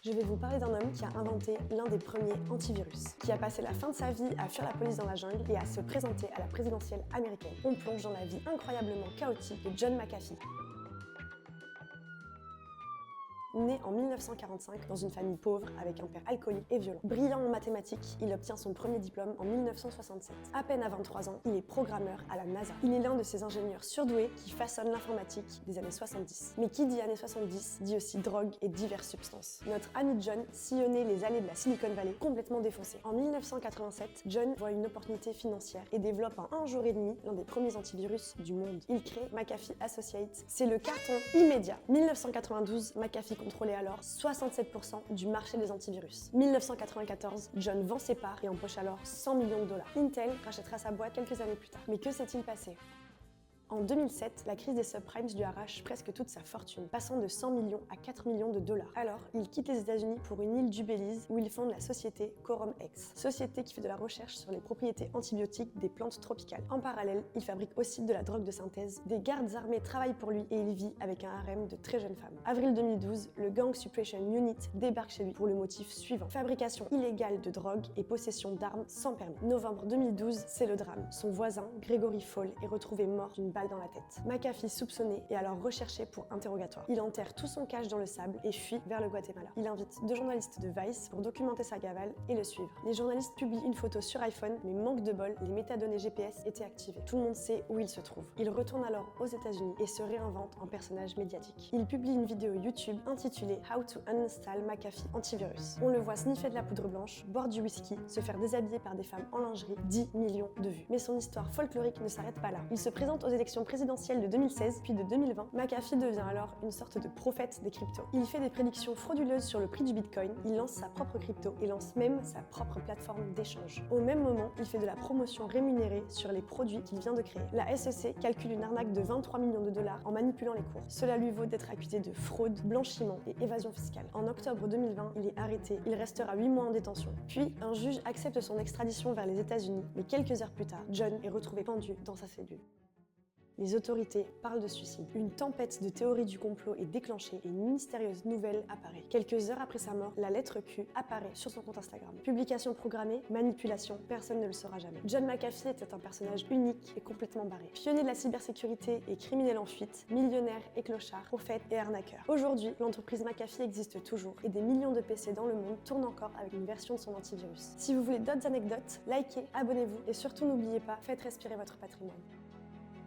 Je vais vous parler d'un homme qui a inventé l'un des premiers antivirus, qui a passé la fin de sa vie à fuir la police dans la jungle et à se présenter à la présidentielle américaine. On plonge dans la vie incroyablement chaotique de John McAfee. Né en 1945 dans une famille pauvre avec un père alcoolique et violent. Brillant en mathématiques, il obtient son premier diplôme en 1967. À peine à 23 ans, il est programmeur à la NASA. Il est l'un de ces ingénieurs surdoués qui façonnent l'informatique des années 70. Mais qui dit années 70 dit aussi drogue et diverses substances. Notre ami John sillonnait les allées de la Silicon Valley complètement défoncé. En 1987, John voit une opportunité financière et développe en un jour et demi l'un des premiers antivirus du monde. Il crée McAfee Associates. C'est le carton immédiat. 1992, McAfee contrôlait alors 67% du marché des antivirus. 1994, John vend ses parts et empoche alors 100 millions de dollars. Intel rachètera sa boîte quelques années plus tard. Mais que s'est-il passé ? En 2007, la crise des subprimes lui arrache presque toute sa fortune, passant de 100 millions à 4 millions de dollars. Alors, il quitte les États-Unis pour une île du Belize où il fonde la société CorumX, société qui fait de la recherche sur les propriétés antibiotiques des plantes tropicales. En parallèle, il fabrique aussi de la drogue de synthèse. Des gardes armés travaillent pour lui et il vit avec un harem de très jeunes femmes. Avril 2012, le Gang Suppression Unit débarque chez lui pour le motif suivant: fabrication illégale de drogue et possession d'armes sans permis. Novembre 2012, c'est le drame. Son voisin, Gregory Fall, est retrouvé mort d'une balle dans la tête. McAfee, soupçonné, est alors recherché pour interrogatoire. Il enterre tout son cash dans le sable et fuit vers le Guatemala. Il invite 2 journalistes de Vice pour documenter sa cavale et le suivre. Les journalistes publient une photo sur iPhone, mais manque de bol, les métadonnées GPS étaient activées. Tout le monde sait où il se trouve. Il retourne alors aux États-Unis et se réinvente en personnage médiatique. Il publie une vidéo YouTube intitulée How to Uninstall McAfee Antivirus. On le voit sniffer de la poudre blanche, boire du whisky, se faire déshabiller par des femmes en lingerie, 10 millions de vues. Mais son histoire folklorique ne s'arrête pas là. Il se présente aux élections présidentielle de 2016 puis de 2020, McAfee devient alors une sorte de prophète des cryptos. Il fait des prédictions frauduleuses sur le prix du Bitcoin, il lance sa propre crypto et lance même sa propre plateforme d'échange. Au même moment, il fait de la promotion rémunérée sur les produits qu'il vient de créer. La SEC calcule une arnaque de 23 millions de dollars en manipulant les cours. Cela lui vaut d'être accusé de fraude, blanchiment et évasion fiscale. En octobre 2020, il est arrêté, il restera 8 mois en détention. Puis, un juge accepte son extradition vers les États-Unis, mais quelques heures plus tard, John est retrouvé pendu dans sa cellule. Les autorités parlent de suicide. Une tempête de théories du complot est déclenchée et une mystérieuse nouvelle apparaît. Quelques heures après sa mort, la lettre Q apparaît sur son compte Instagram. Publication programmée, manipulation, personne ne le saura jamais. John McAfee était un personnage unique et complètement barré. Pionnier de la cybersécurité et criminel en fuite, millionnaire et clochard, prophète et arnaqueur. Aujourd'hui, l'entreprise McAfee existe toujours et des millions de PC dans le monde tournent encore avec une version de son antivirus. Si vous voulez d'autres anecdotes, likez, abonnez-vous et surtout n'oubliez pas, faites respirer votre patrimoine.